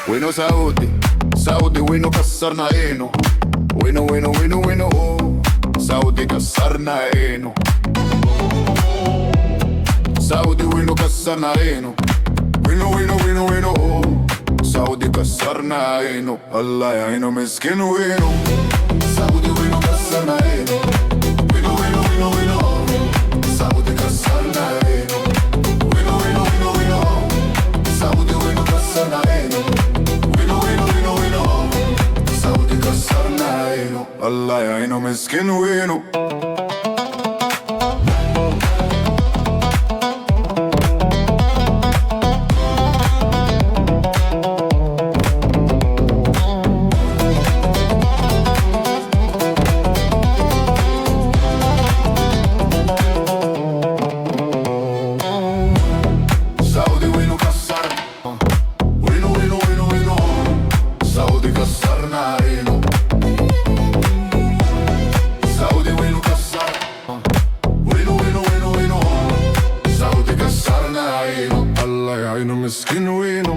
وينو سعودي سعودي وينو كسرنا عينه وينو وينو وينو وينو سعودي كسرنا عينه سعودي وينو كسرنا عينه وينو وينو وينو وينو سعودي كسرنا عينه الله يعينه مسكين وينو سعودي وينو كسرنا عينه وينو وينو وينو وينو سعودي كسرنا عينه وينو وينو وينو وينو سعودي وينو كسرنا عينه وينو وينو وينو وينو سعودي كسرنا عينه الله يعينه مسكين وينو سعودي وينو كسر وينو وينو وينو وينو سعودي كسرنا عينه سعودي وينو كسر وينو وينو وينو وينو سعودي كسرنا عينه الله يعينه مسكين وينو